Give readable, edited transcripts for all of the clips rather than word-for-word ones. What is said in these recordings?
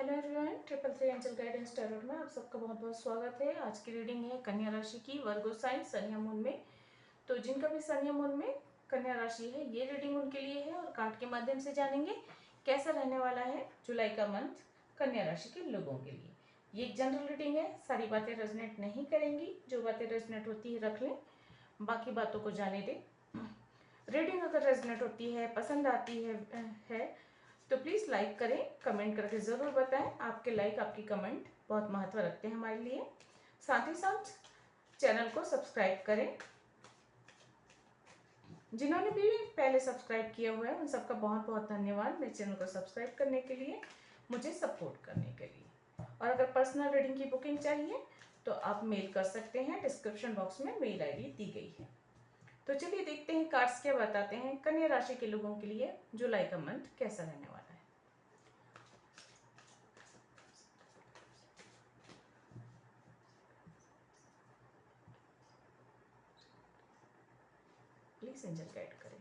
Hello everyone, 333 angel guidance tarot में आप सबका बहुत बहुत स्वागत है। आज की रीडिंग है कन्या राशि की, वर्गो साइन, सन या मून में। तो जिनका भी सन या मून में कन्या राशि है, ये रीडिंग उनके लिए है और कार्ड के माध्यम से जानेंगे कैसा रहने वाला है जुलाई का मंथ कन्या राशि के लोगों के लिए। ये एक जनरल रीडिंग है, सारी बातें रेजोनेट नहीं करेंगी, जो बातें रेजोनेट होती है रख लें, बाकी बातों को जाने दें। रीडिंग अगर रेजोनेट होती है, पसंद आती है तो प्लीज़ लाइक करें, कमेंट करके ज़रूर बताएं। आपके लाइक, आपकी कमेंट बहुत महत्व रखते हैं हमारे लिए। साथ ही साथ चैनल को सब्सक्राइब करें। जिन्होंने भी पहले सब्सक्राइब किया हुआ है उन सबका बहुत बहुत धन्यवाद मेरे चैनल को सब्सक्राइब करने के लिए, मुझे सपोर्ट करने के लिए। और अगर पर्सनल रीडिंग की बुकिंग चाहिए तो आप मेल कर सकते हैं, डिस्क्रिप्शन बॉक्स में मेल आईडी दी गई है। तो चलिए देखते हैं कार्ड्स क्या बताते हैं कन्या राशि के लोगों के लिए जुलाई का मंथ कैसा रहने वाला है। प्लीज एंजल गाइड करें।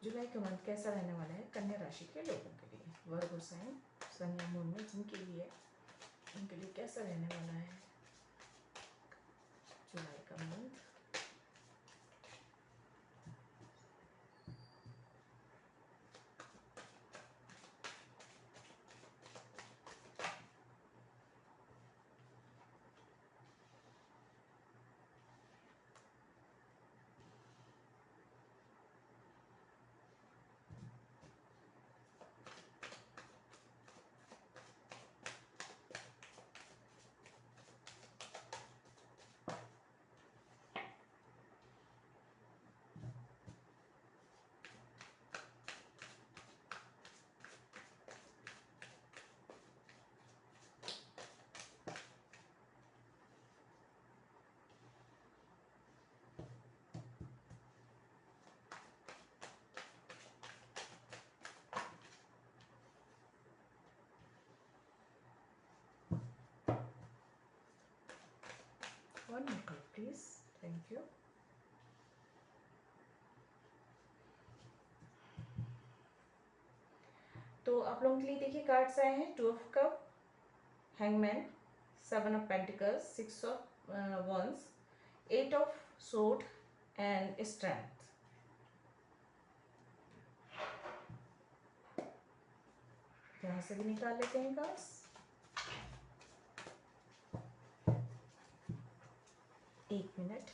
जुलाई का मंथ कैसा रहने वाला है कन्या राशि के लोगों के लिए, वर्गो साइन, सन या मून में जिनके लिए, उनके लिए कैसा रहने वाला है जुलाई का month. One minute please, thank you. तो आप लोगों के लिए देखिए कार्ड्स आए हैं, 2 of cup, hangman, 7 of pentacles, 6 of wands, 8 of sword and strength. यहाँ से भी निकाल लेते हैं कार्ड्स। एक मिनट।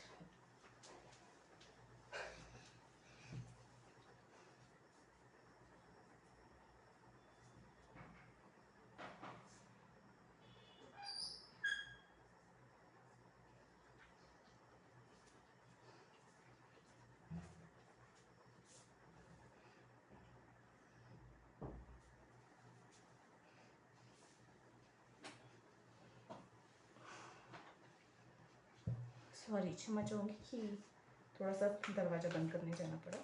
सॉरी, क्षमा चाहूँगी कि थोड़ा सा दरवाज़ा बंद करने जाना पड़ा।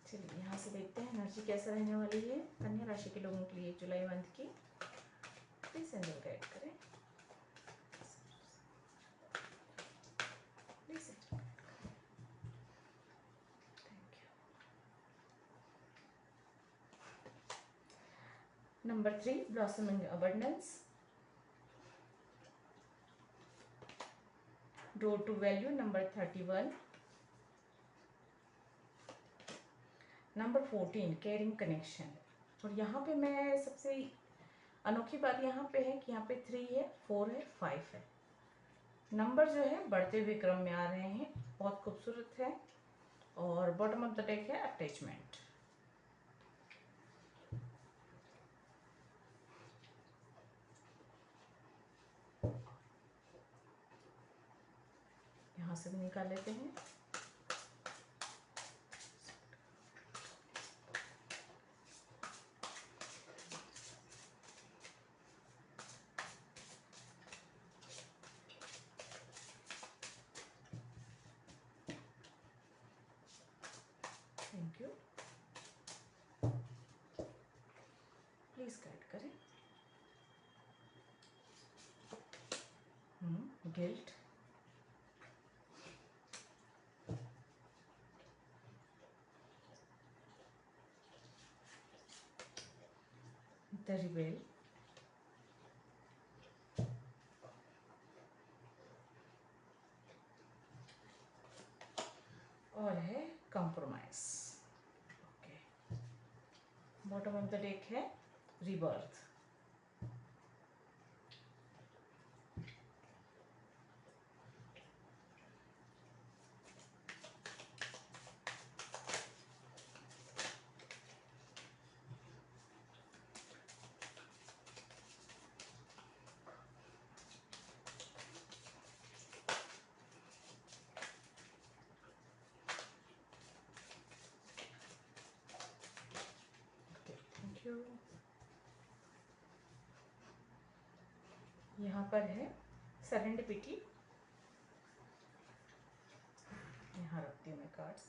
चलिए यहाँ से देखते हैं एनर्जी कैसा रहने वाली है कन्या राशि के लोगों के लिए जुलाई मंथ की। प्लीज एंजल गाइड करें। Please angel, thank you. Number 3, blossoming abundance, road to value, number 31, number 14, caring connection. और यहाँ पे मैं सबसे अनोखी बात यहाँ पे है कि यहाँ पे 3 है, 4 है, 5 है। नंबर जो है बढ़ते हुए क्रम में आ रहे हैं, बहुत खूबसूरत है। और बॉटम ऑफ द डेक है अटैचमेंट। यहाँ से भी निकाल लेते हैं। Thank you. प्लीज गाइड करें। guilt, the rebel, और है compromise. Okay, bottom of the deck है rebirth. यहाँ पर है सेरेंडिपिटी. यहाँ रखती हूँ मैं कार्ड्स.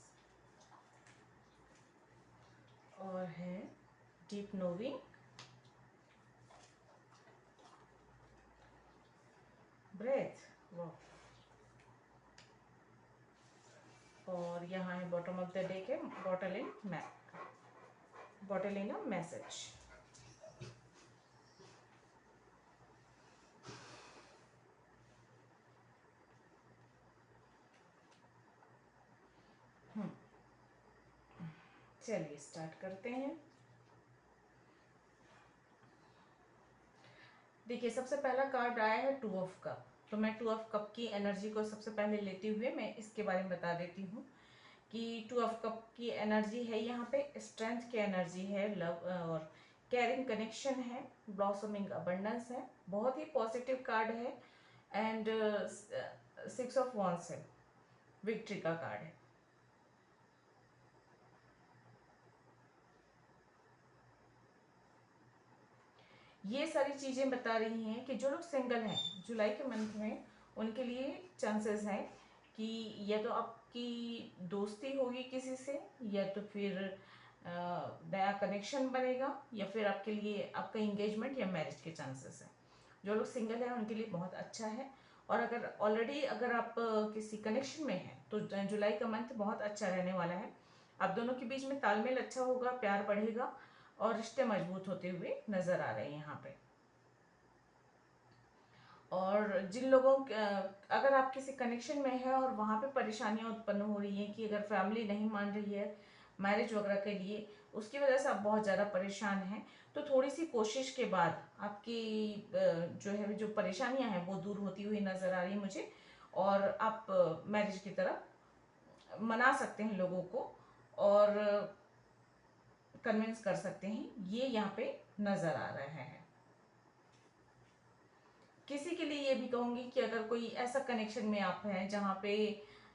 और है डीप नोविंग, ब्रेथ. वाह. और यहाँ है बॉटम ऑफ द डेक है बॉटल इन अ मैसेज. चलिए स्टार्ट करते हैं. देखिए, सबसे पहला कार्ड आया है 2 ऑफ कप. तो मैं 2 ऑफ कप की एनर्जी को सबसे पहले लेते हुए मैं इसके बारे में बता देती हूँ कि 2 ऑफ कप की एनर्जी है, यहाँ पे स्ट्रेंथ की एनर्जी है, लव और कैरिंग कनेक्शन है, ब्लॉसमिंग अबंडेंस है, बहुत ही पॉजिटिव कार्ड है. एंड 6 ऑफ वॉन्ड्स है, विक्ट्री का कार्ड है. ये सारी चीज़ें बता रही हैं कि जो लोग सिंगल हैं जुलाई के मंथ में, उनके लिए चांसेस हैं कि या तो आपकी दोस्ती होगी किसी से, या तो फिर नया कनेक्शन बनेगा, या फिर आपके लिए आपका इंगेजमेंट या मैरिज के चांसेस हैं. जो लोग सिंगल हैं उनके लिए बहुत अच्छा है. और अगर ऑलरेडी अगर आप किसी कनेक्शन में हैं तो जुलाई का मंथ बहुत अच्छा रहने वाला है. आप दोनों के बीच में तालमेल अच्छा होगा, प्यार बढ़ेगा और रिश्ते मजबूत होते हुए नजर आ रहे हैं यहाँ पे. और जिन लोगों अगर आप किसी कनेक्शन में हैं और वहाँ पे परेशानियाँ उत्पन्न हो रही हैं कि अगर फैमिली नहीं मान रही है मैरिज वगैरह के लिए, उसकी वजह से आप बहुत ज़्यादा परेशान हैं, तो थोड़ी सी कोशिश के बाद आपकी जो है जो परेशानियाँ हैं वो दूर होती हुई नज़र आ रही है मुझे. और आप मैरिज की तरफ मना सकते हैं लोगों को और कन्विंस कर सकते हैं, ये यहाँ पे नज़र आ रहा है. किसी के लिए ये भी कहूँगी कि अगर कोई ऐसा कनेक्शन में आप हैं जहाँ पे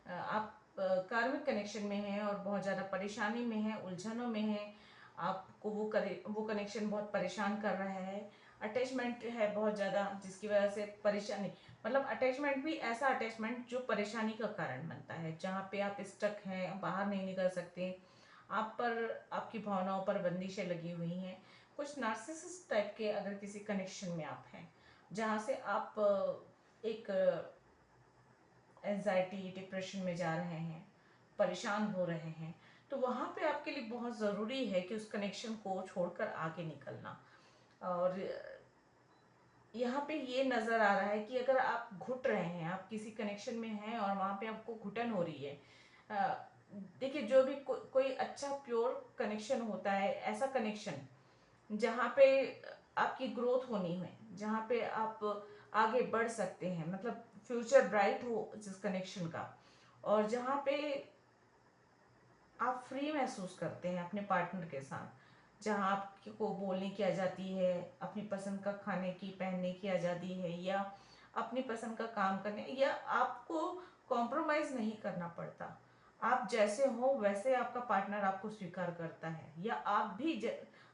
आप कार्मिक कनेक्शन में हैं और बहुत ज़्यादा परेशानी में हैं, उलझनों में हैं, आपको वो कनेक्शन बहुत परेशान कर रहा है, अटैचमेंट है बहुत ज़्यादा जिसकी वजह से परेशानी, मतलब अटैचमेंट भी ऐसा अटैचमेंट जो परेशानी का कारण बनता है, जहाँ पे आप स्टक हैं, बाहर नहीं निकल सकते, आप पर आपकी भावनाओं पर बंदिशें लगी हुई हैं. कुछ नार्सिसिस्ट टाइप के अगर किसी कनेक्शन में आप हैं जहाँ से आप एक एंजाइटी डिप्रेशन में जा रहे हैं, परेशान हो रहे हैं, तो वहाँ पे आपके लिए बहुत ज़रूरी है कि उस कनेक्शन को छोड़कर आगे निकलना. और यहाँ पे ये नज़र आ रहा है कि अगर आप घुट रहे हैं, आप किसी कनेक्शन में हैं और वहाँ पे आपको घुटन हो रही है, देखिए जो भी कोई अच्छा प्योर कनेक्शन होता है, ऐसा कनेक्शन जहाँ पे आपकी ग्रोथ होनी है, जहाँ पे आप आगे बढ़ सकते हैं, मतलब फ्यूचर ब्राइट हो जिस कनेक्शन का, और जहाँ पे आप फ्री महसूस करते हैं अपने पार्टनर के साथ, जहाँ आपको बोलने की आज़ादी है, अपनी पसंद का खाने की पहनने की आज़ादी है, या अपनी पसंद का काम करने, या आपको कॉम्प्रोमाइज़ नहीं करना पड़ता, आप जैसे हो वैसे आपका पार्टनर आपको स्वीकार करता है, या आप भी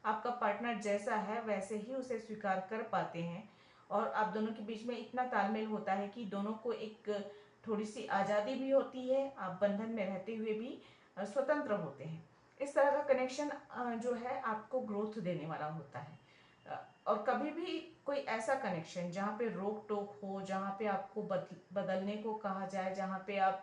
आपका पार्टनर जैसा है वैसे ही उसे स्वीकार कर पाते हैं. और आप दोनों के बीच में इतना तालमेल होता है कि दोनों को एक थोड़ी सी आज़ादी भी होती है, आप बंधन में रहते हुए भी स्वतंत्र होते हैं. इस तरह का कनेक्शन जो है आपको ग्रोथ देने वाला होता है. और कभी भी कोई ऐसा कनेक्शन जहाँ पे रोक टोक हो, जहाँ पे आपको बदलने को कहा जाए, जहाँ पे आप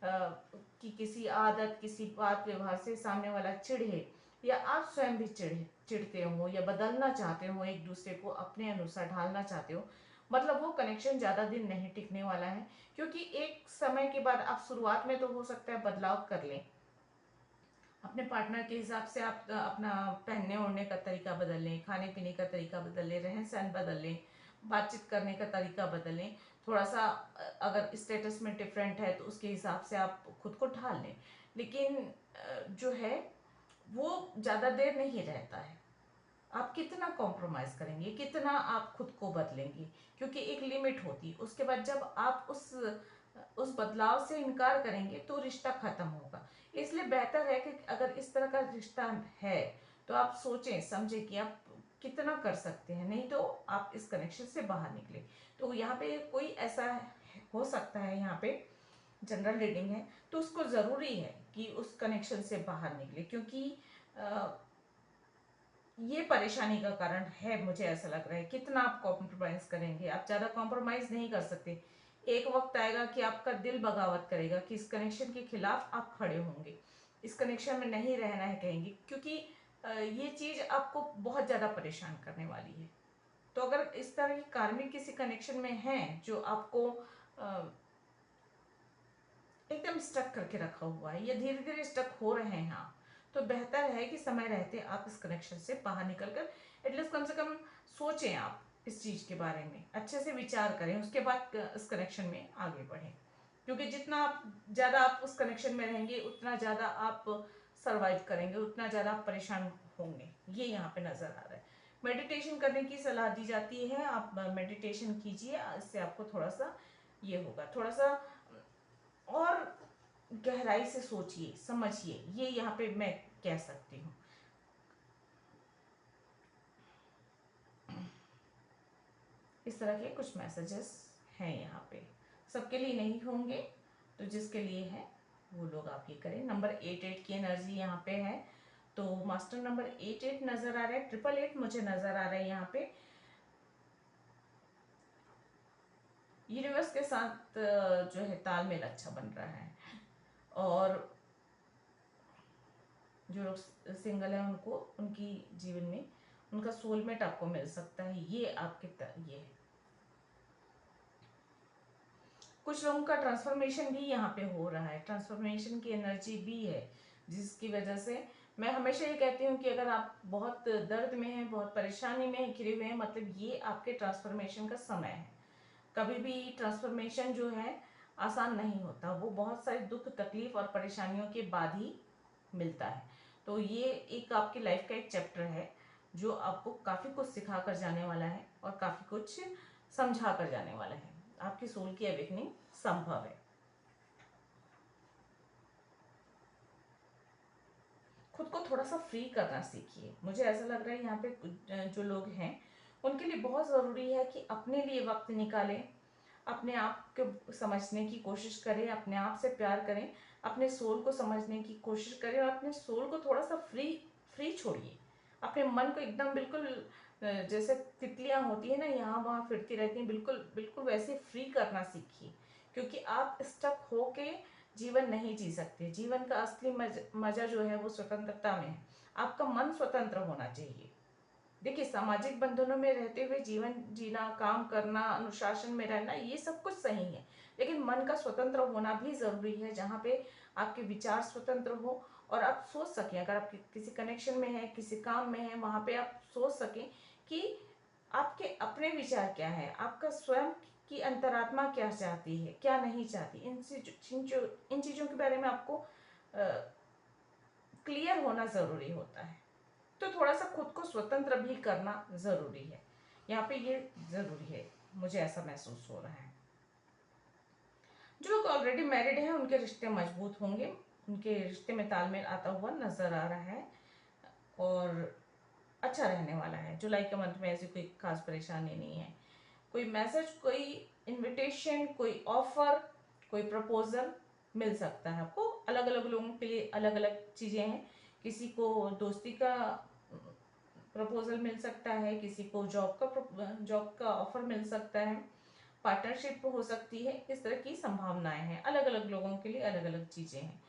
कि किसी आदत, किसी बात व्यवहार से सामने वाला चिढ़े, या आप स्वयं भी चिढ़ते हो या बदलना चाहते हो, एक दूसरे को अपने अनुसार ढालना चाहते हो, मतलब वो कनेक्शन ज़्यादा दिन नहीं टिकने वाला है। क्योंकि एक समय के बाद आप शुरुआत में तो हो सकता है बदलाव कर लें, अपने पार्टनर के हिसाब से आप अपना पहनने ओढ़ने का तरीका बदल लें, खाने पीने का तरीका बदल लें, रहन सहन बदल लें, बातचीत करने का तरीका बदल लें, थोड़ा सा अगर स्टेटस में डिफरेंट है तो उसके हिसाब से आप खुद को ढाल लें। लेकिन जो है वो ज़्यादा देर नहीं रहता है। आप कितना कॉम्प्रोमाइज़ करेंगे, कितना आप खुद को बदलेंगे, क्योंकि एक लिमिट होती है। उसके बाद जब आप उस बदलाव से इनकार करेंगे तो रिश्ता खत्म होगा। इसलिए बेहतर है कि अगर इस तरह का रिश्ता है तो आप सोचें समझें कि आप कितना कर सकते हैं, नहीं तो आप इस कनेक्शन से बाहर निकले। तो यहाँ पे कोई ऐसा हो सकता है, यहाँ पे जनरल रीडिंग है तो उसको ज़रूरी है कि उस कनेक्शन से बाहर निकले, क्योंकि ये परेशानी का कारण है। मुझे ऐसा लग रहा है कितना आप कॉम्प्रोमाइज़ करेंगे, आप ज़्यादा कॉम्प्रोमाइज़ नहीं कर सकते। एक वक्त आएगा कि आपका दिल बगावत करेगा कि इस कनेक्शन के खिलाफ आप खड़े होंगे, इस कनेक्शन में नहीं रहना है कहेंगे, क्योंकि ये चीज़ आपको बहुत ज़्यादा परेशान करने वाली है। तो अगर इस तरह की कार्मिक किसी कनेक्शन में है जो आपको एकदम स्टक करके रखा हुआ है या धीरे धीरे स्टक हो रहे हैं आप, तो बेहतर है कि समय रहते आप इस कनेक्शन से बाहर निकलकर एटलीस्ट कम से कम सोचें, आप इस चीज़ के बारे में अच्छे से विचार करें, उसके बाद इस कनेक्शन में आगे बढ़ें। क्योंकि जितना आप ज़्यादा आप उस कनेक्शन में रहेंगे उतना ज़्यादा आप सर्वाइव करेंगे, उतना ज़्यादा आप परेशान होंगे, ये यहाँ पे नज़र आ रहा है। मेडिटेशन करने की सलाह दी जाती है, आप मेडिटेशन कीजिए, इससे आपको थोड़ा सा ये होगा, थोड़ा सा और गहराई से सोचिए समझिए, ये यहाँ पे मैं कह सकती हूँ। इस तरह के कुछ मैसेजेस हैं यहाँ पे, सबके लिए नहीं होंगे, तो जिसके लिए है वो लोग आप ये करें। नंबर 88 की एनर्जी यहाँ पे है, तो मास्टर नंबर 88 नजर आ रहा है, 888 मुझे नजर आ रहा है यहाँ पे। यूनिवर्स के साथ जो है तालमेल अच्छा बन रहा है, और जो लोग सिंगल हैं उनको उनकी जीवन में उनका सोलमेट आपको मिल सकता है, ये आपके ये है। कुछ लोगों का ट्रांसफॉर्मेशन भी यहाँ पे हो रहा है, ट्रांसफॉर्मेशन की एनर्जी भी है, जिसकी वजह से मैं हमेशा ये कहती हूँ कि अगर आप बहुत दर्द में हैं, बहुत परेशानी में घिरे हुए हैं, मतलब ये आपके ट्रांसफॉर्मेशन का समय है। कभी भी ट्रांसफॉर्मेशन जो है आसान नहीं होता, वो बहुत सारे दुख तकलीफ और परेशानियों के बाद ही मिलता है। तो ये एक आपकी लाइफ का एक चैप्टर है जो आपको काफ़ी कुछ सिखा कर जाने वाला है और काफ़ी कुछ समझा कर जाने वाला है। आपकी सोल की अवेकनिंग संभव है। खुद को थोड़ा सा फ्री करना सीखिए। मुझे ऐसा लग रहा है यहाँ पे जो लोग हैं उनके लिए बहुत ज़रूरी है कि अपने लिए वक्त निकालें, अपने आप को समझने की कोशिश करें, अपने आप से प्यार करें, अपने सोल को समझने की कोशिश करें और अपने सोल को थोड़ा सा फ्री फ्री छोड़िए। अपने मन को एकदम बिल्कुल जैसे तितलियां होती है ना, यहाँ वहाँ फिरती रहती हैं, बिल्कुल बिल्कुल वैसे फ्री करना सीखिए। क्योंकि आप स्टक होके जीवन नहीं जी सकते। जीवन का असली मजा जो है वो स्वतंत्रता में है। आपका मन स्वतंत्र होना चाहिए। देखिए, सामाजिक बंधनों में रहते हुए जीवन जीना, काम करना, अनुशासन में रहना, ये सब कुछ सही है, लेकिन मन का स्वतंत्र होना भी जरूरी है, जहाँ पे आपके विचार स्वतंत्र हो और आप सोच सकें। अगर आप किसी कनेक्शन में हैं, किसी काम में हैं, वहाँ पे आप सोच सकें कि आपके अपने विचार क्या है, आपका स्वयं की अंतरात्मा क्या चाहती है, क्या नहीं चाहती। इन चीज़ों के बारे में आपको क्लियर होना ज़रूरी होता है। तो थोड़ा सा खुद को स्वतंत्र भी करना ज़रूरी है, यहाँ पे ये ज़रूरी है, मुझे ऐसा महसूस हो रहा है। जो लोग ऑलरेडी मैरिड हैं उनके रिश्ते मजबूत होंगे, उनके रिश्ते में तालमेल आता हुआ नज़र आ रहा है और अच्छा रहने वाला है। जुलाई के मंथ में ऐसी कोई खास परेशानी नहीं है। कोई मैसेज, कोई इनविटेशन, कोई ऑफर, कोई प्रपोजल मिल सकता है आपको। अलग अलग लोगों के लिए अलग अलग चीज़ें हैं। किसी को दोस्ती का प्रपोजल मिल सकता है, किसी को जॉब का ऑफर मिल सकता है, पार्टनरशिप हो सकती है। इस तरह की संभावनाएं हैं, अलग अलग लोगों के लिए अलग अलग चीजें हैं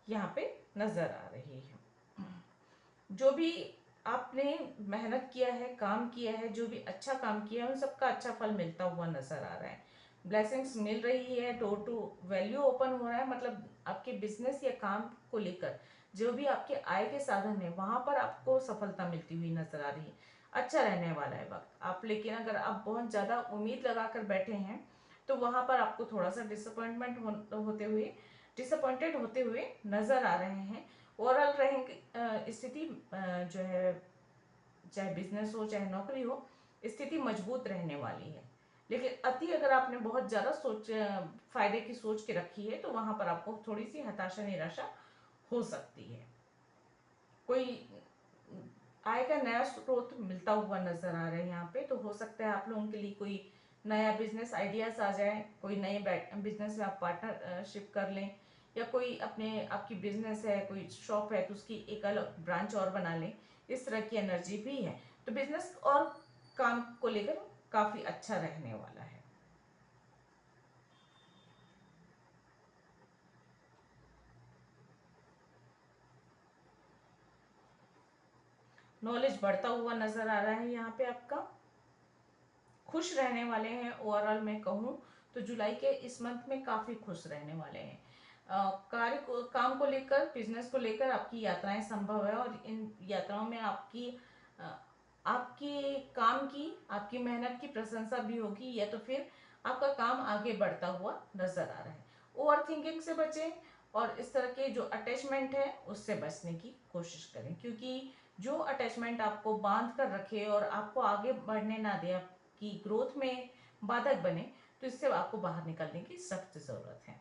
यहाँ पे नजर आ रही है। जो भी आपने मेहनत किया है, काम किया है, जो भी अच्छा काम किया है, उन सबका अच्छा फल मिलता हुआ नजर आ रहा है। ब्लेसिंग्स मिल रही है, डोर टू वैल्यू ओपन हो रहा है, मतलब आपके बिजनेस या काम को लेकर जो भी आपके आय के साधन है वहां पर आपको सफलता मिलती हुई नजर आ रही है। अच्छा रहने वाला है वक्त आप, लेकिन अगर आप बहुत ज्यादा उम्मीद लगाकर बैठे हैं तो वहां पर आपको थोड़ा सा डिसअपॉइंटेड होते हुए नजर आ रहे हैं। ओवरऑल रहेंगे स्थिति जो है, चाहे बिजनेस हो चाहे नौकरी हो, स्थिति मजबूत रहने वाली है। लेकिन अति अगर आपने बहुत ज्यादा फायदे की सोच के रखी है तो वहां पर आपको थोड़ी सी हताशा निराशा हो सकती है। कोई आय का नया स्रोत मिलता हुआ नजर आ रहा है यहाँ पे, तो हो सकता है आप लोगों के लिए कोई नया बिजनेस आइडियाज आ जाए, कोई नए बिजनेस में आप पार्टनरशिप कर लें, या कोई आपकी बिजनेस है, कोई शॉप है तो उसकी एक अलग ब्रांच और बना लें। इस तरह की एनर्जी भी है, तो बिजनेस और काम को लेकर काफी अच्छा रहने वाला है। नॉलेज बढ़ता हुआ नजर आ रहा है यहाँ पे आपका, खुश रहने वाले हैं। ओवरऑल मैं कहूँ तो जुलाई के इस मंथ में काफी खुश रहने वाले हैं। काम को लेकर, बिजनेस को लेकर आपकी यात्राएं संभव है, और इन यात्राओं में आपकी काम की, आपकी मेहनत की प्रशंसा भी होगी, या तो फिर आपका काम आगे बढ़ता हुआ नजर आ रहा है। ओवर थिंकिंग से बचें, और इस तरह के जो अटैचमेंट है उससे बचने की कोशिश करें, क्योंकि जो अटैचमेंट आपको बांध कर रखे और आपको आगे बढ़ने ना दे, आपकी ग्रोथ में बाधक बने, तो इससे आपको बाहर निकलने की सख्त जरूरत है।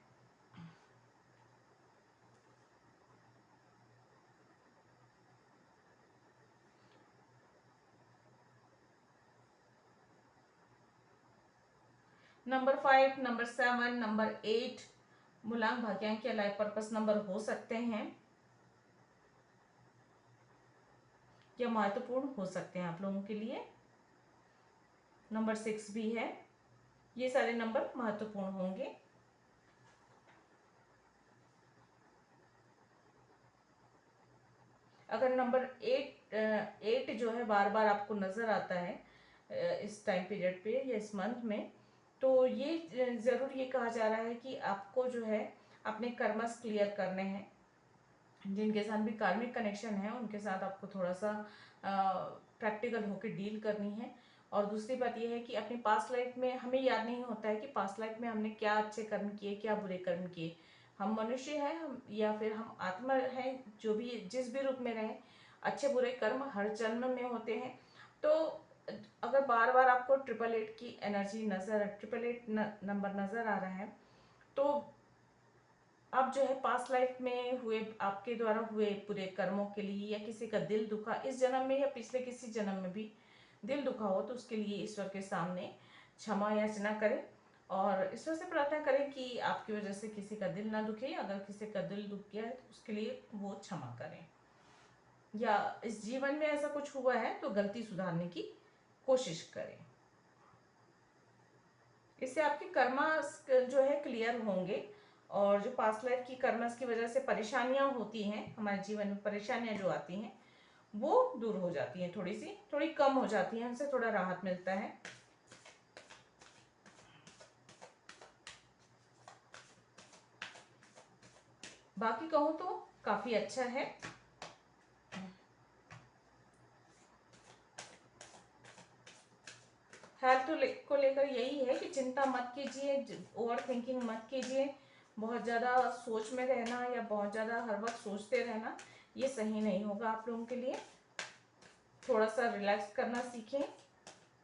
नंबर 5, नंबर 7, नंबर 8 मूलांक भाग्यांक या लाइफ पर्पस नंबर हो सकते हैं, या महत्वपूर्ण हो सकते हैं आप लोगों के लिए। नंबर 6 भी है, ये सारे नंबर महत्वपूर्ण होंगे। अगर नंबर 8 जो है बार बार आपको नजर आता है इस टाइम पीरियड पे या इस मंथ में, तो ये जरूर ये कहा जा रहा है कि आपको जो है अपने कर्मस क्लियर करने हैं। जिनके साथ भी कार्मिक कनेक्शन है उनके साथ आपको थोड़ा सा प्रैक्टिकल होकर डील करनी है। और दूसरी बात यह है कि अपनी पास्ट लाइफ में हमें याद नहीं होता है कि पास्ट लाइफ में हमने क्या अच्छे कर्म किए, क्या बुरे कर्म किए। हम मनुष्य हैं, हम या फिर हम आत्मा हैं, जो भी जिस भी रूप में रहें, अच्छे बुरे कर्म हर जन्म में होते हैं। तो अगर बार बार आपको 888 की एनर्जी नजर, 888 नंबर नजर आ रहा है, तो अब जो है पास्ट लाइफ में हुए, आपके द्वारा हुए पूरे कर्मों के लिए, या किसी का दिल दुखा इस जन्म में या पिछले किसी जन्म में भी दिल दुखा हो, तो उसके लिए ईश्वर के सामने क्षमा याचना करें, और ईश्वर से प्रार्थना करें कि आपकी वजह से किसी का दिल ना दुखे। अगर किसी का दिल दुख गया है तो उसके लिए वो क्षमा करें, या इस जीवन में ऐसा कुछ हुआ है तो गलती सुधारने की कोशिश करें। इससे आपके कर्मा जो है क्लियर होंगे, और जो पास्ट लाइफ की कर्मस की वजह से परेशानियां होती हैं, हमारे जीवन में परेशानियां जो आती हैं वो दूर हो जाती हैं, थोड़ी कम हो जाती हैं, उनसे थोड़ा राहत मिलता है। बाकी कहूँ तो काफी अच्छा है। हेल्थ को लेकर यही है कि चिंता मत कीजिए, ओवर थिंकिंग मत कीजिए। बहुत ज़्यादा सोच में रहना या बहुत ज़्यादा हर वक्त सोचते रहना ये सही नहीं होगा आप लोगों के लिए। थोड़ा सा रिलैक्स करना सीखें,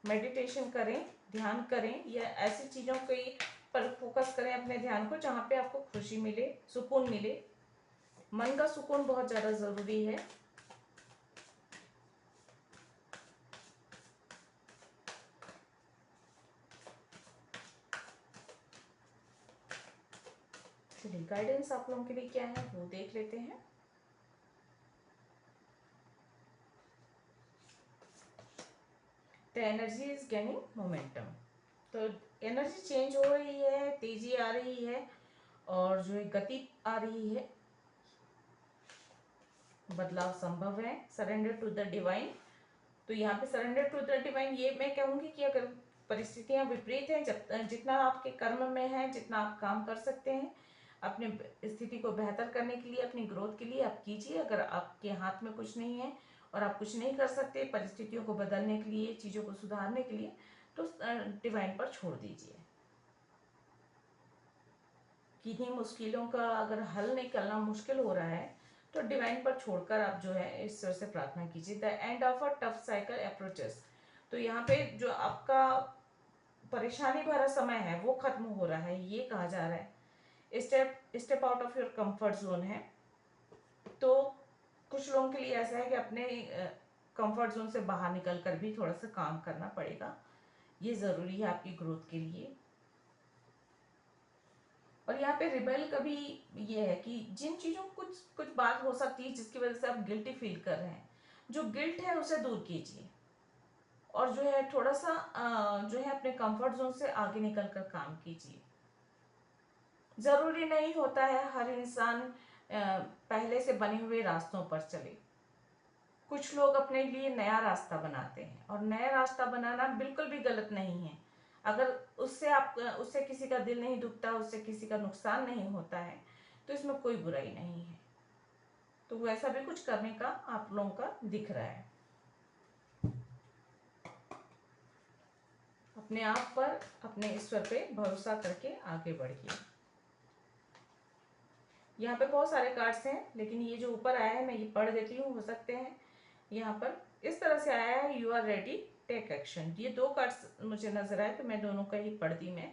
मेडिटेशन करें, ध्यान करें, या ऐसी चीज़ों के पर फोकस करें अपने ध्यान को जहाँ पे आपको खुशी मिले, सुकून मिले। मन का सुकून बहुत ज़्यादा ज़रूरी है। चलिए गाइडेंस आप लोगों के लिए क्या है वो देख लेते हैं। The energy is gaining momentum. तो एनर्जी चेंज हो रही है, तेजी आ रही है और जो है गति आ रही है, बदलाव संभव है। Surrender to the divine. तो यहाँ पे सरेंडर टू द डिवाइन, ये मैं कहूँगी कि अगर परिस्थितियाँ विपरीत हैं, जब जितना आपके कर्म में है, जितना आप काम कर सकते हैं अपने स्थिति को बेहतर करने के लिए, अपनी ग्रोथ के लिए, आप कीजिए। अगर आपके हाथ में कुछ नहीं है और आप कुछ नहीं कर सकते परिस्थितियों को बदलने के लिए, चीज़ों को सुधारने के लिए, तो डिवाइन पर छोड़ दीजिए। किन्हीं मुश्किलों का अगर हल निकलना मुश्किल हो रहा है तो डिवाइन पर छोड़कर आप जो है ईश्वर से प्रार्थना कीजिए। The end of a tough cycle approaches. तो यहाँ पे जो आपका परेशानी भरा समय है वो खत्म हो रहा है, ये कहा जा रहा है। Step out of your comfort zone है। तो कुछ लोगों के लिए ऐसा है कि अपने कंफर्ट जोन से बाहर निकल कर भी थोड़ा सा काम करना पड़ेगा, ये ज़रूरी है आपकी ग्रोथ के लिए। और यहाँ पे रिबेल का भी ये है कि जिन चीज़ों कुछ कुछ बात हो सकती है जिसकी वजह से आप गिल्टी फील कर रहे हैं, जो गिल्ट है उसे दूर कीजिए और जो है थोड़ा सा जो है अपने कंफर्ट जोन से आगे निकल कर काम कीजिए। ज़रूरी नहीं होता है हर इंसान पहले से बने हुए रास्तों पर चले। कुछ लोग अपने लिए नया रास्ता बनाते हैं और नया रास्ता बनाना बिल्कुल भी गलत नहीं है। अगर उससे किसी का दिल नहीं दुखता, उससे किसी का नुकसान नहीं होता है, तो इसमें कोई बुराई नहीं है। तो वैसा भी कुछ करने का आप लोगों का दिख रहा है। अपने आप पर, अपने ईश्वर पे भरोसा करके आगे बढ़िए। यहाँ पे बहुत सारे कार्ड्स हैं, लेकिन ये जो ऊपर आया है मैं ये पढ़ देती हूँ। हो सकते हैं यहाँ पर इस तरह से आया है, you are ready take action. ये दो कार्ड्स मुझे नजर आए तो मैं दोनों का ही पढ़ दी। मैं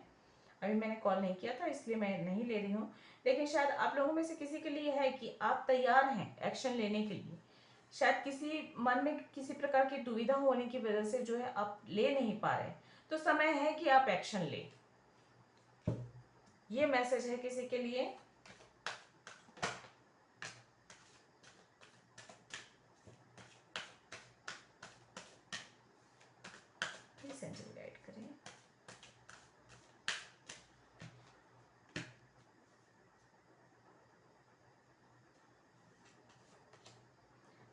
अभी मैंने कॉल नहीं किया था इसलिए मैं नहीं ले रही हूँ, लेकिन शायद आप लोगों में से किसी के लिए है कि आप तैयार हैं एक्शन लेने के लिए। शायद किसी मन में किसी प्रकार की दुविधा होने की वजह से जो है आप ले नहीं पा रहे, तो समय है कि आप एक्शन ले। ये मैसेज है किसी के लिए। गाइड करें।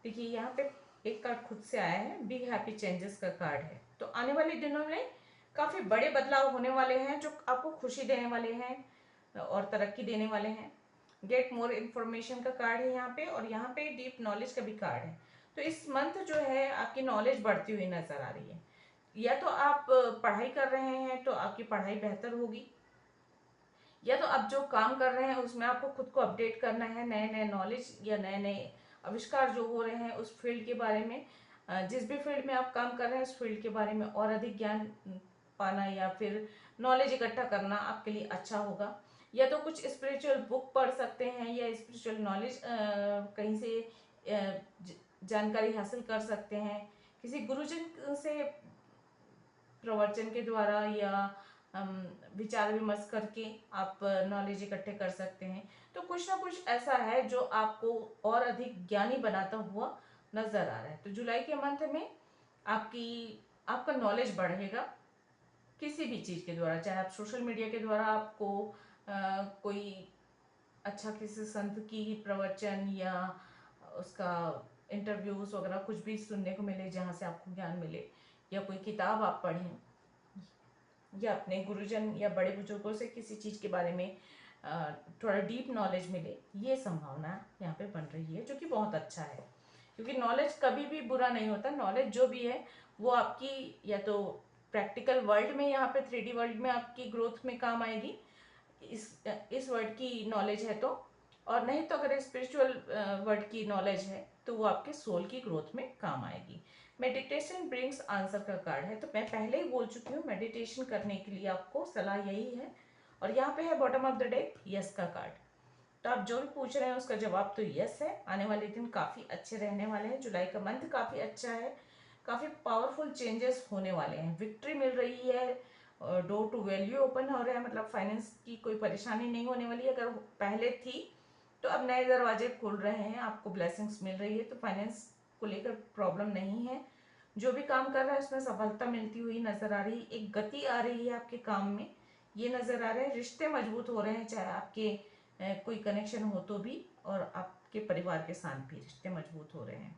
देखिए यहाँ पे एक कार्ड खुद से आया है, बिग हैप्पी चेंजेस का कार्ड है। तो आने वाले दिनों में काफी बड़े बदलाव होने वाले हैं जो आपको खुशी देने वाले हैं और तरक्की देने वाले हैं। गेट मोर इन्फॉर्मेशन का कार्ड है यहाँ पे, और यहाँ पे डीप नॉलेज का भी कार्ड है। तो इस मंथ जो है आपकी नॉलेज बढ़ती हुई नजर आ रही है। या तो आप पढ़ाई कर रहे हैं तो आपकी पढ़ाई बेहतर होगी, या तो आप जो काम कर रहे हैं उसमें आपको खुद को अपडेट करना है, नए नए नॉलेज या नए नए आविष्कार जो हो रहे हैं उस फील्ड के बारे में, जिस भी फील्ड में आप काम कर रहे हैं उस फील्ड के बारे में और अधिक ज्ञान पाना या फिर नॉलेज इकट्ठा करना आपके लिए अच्छा होगा। या तो कुछ स्पिरिचुअल बुक पढ़ सकते हैं या स्पिरिचुअल नॉलेज कहीं से जानकारी हासिल कर सकते हैं, किसी गुरुजन से प्रवचन के द्वारा या विचार विमर्श करके आप नॉलेज इकट्ठे कर सकते हैं। तो कुछ ना कुछ ऐसा है जो आपको और अधिक ज्ञानी बनाता हुआ नजर आ रहा है। तो जुलाई के मंथ में आपका नॉलेज बढ़ेगा किसी भी चीज़ के द्वारा, चाहे आप सोशल मीडिया के द्वारा आपको कोई अच्छा किसी संत की प्रवचन या उसका इंटरव्यूज वगैरह कुछ भी सुनने को मिले जहाँ से आपको ज्ञान मिले, या कोई किताब आप पढ़ें या अपने गुरुजन या बड़े बुजुर्गों से किसी चीज़ के बारे में थोड़ा डीप नॉलेज मिले, ये संभावना यहाँ पे बन रही है, जो कि बहुत अच्छा है। क्योंकि नॉलेज कभी भी बुरा नहीं होता। नॉलेज जो भी है वो आपकी या तो प्रैक्टिकल वर्ल्ड में, यहाँ पे 3D वर्ल्ड में आपकी ग्रोथ में काम आएगी इस वर्ड की नॉलेज है तो, और नहीं तो अगर स्पिरिचुअल वर्ड की नॉलेज है तो वो आपके सोल की ग्रोथ में काम आएगी। मेडिटेशन ब्रिंग्स आंसर का कार्ड है, तो मैं पहले ही बोल चुकी हूँ मेडिटेशन करने के लिए आपको सलाह यही है। और यहाँ पे है bottom of the deck yes का कार्ड। तो आप जो भी पूछ रहे हैं उसका जवाब तो यस है। आने वाले दिन काफ़ी अच्छे रहने वाले हैं। जुलाई का मंथ काफ़ी अच्छा है, काफ़ी पावरफुल चेंजेस होने वाले हैं। विक्ट्री मिल रही है, डोर टू वैल्यू ओपन हो रहा है, मतलब फाइनेंस की कोई परेशानी नहीं होने वाली। अगर पहले थी तो अब नए दरवाजे खुल रहे हैं, आपको ब्लेसिंग्स मिल रही है, तो फाइनेंस को लेकर प्रॉब्लम नहीं है। जो भी काम कर रहा है उसमें सफलता मिलती हुई नजर आ रही, एक गति आ रही है आपके काम में, ये नजर आ रहा है। रिश्ते मजबूत हो रहे हैं, चाहे आपके कोई कनेक्शन हो तो भी, और आपके परिवार के साथ भी रिश्ते मजबूत हो रहे हैं।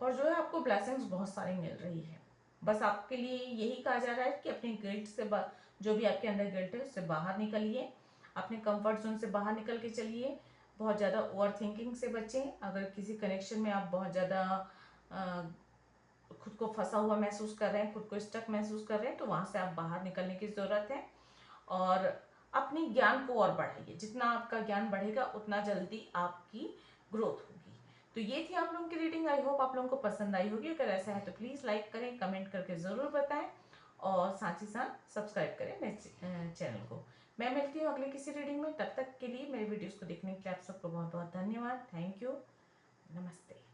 और जो है आपको ब्लेसिंग्स बहुत सारी मिल रही है। बस आपके लिए यही कहा जा रहा है कि अपने गिल्ट से जो भी आपके अंदर गिल्ट है उससे बाहर निकलिए, अपने कंफर्ट जोन से बाहर निकल के चलिए। बहुत ज़्यादा ओवर थिंकिंग से बचें। अगर किसी कनेक्शन में आप बहुत ज़्यादा खुद को फंसा हुआ महसूस कर रहे हैं, खुद को स्टक महसूस कर रहे हैं, तो वहाँ से आप बाहर निकलने की ज़रूरत है। और अपने ज्ञान को और बढ़ाइए। जितना आपका ज्ञान बढ़ेगा उतना जल्दी आपकी ग्रोथ होगी। तो ये थी आप लोगों की रीडिंग। आई होप आप लोगों को पसंद आई होगी। अगर ऐसा है तो प्लीज़ लाइक करें, कमेंट करके ज़रूर बताएं, और साथ ही साथ सब्सक्राइब करें मेरे चैनल को। मैं मिलती हूँ अगले किसी रीडिंग में। तब तक के लिए मेरे वीडियोज़ को देखने के लिए आप सबको बहुत बहुत धन्यवाद। Thank you. नमस्ते।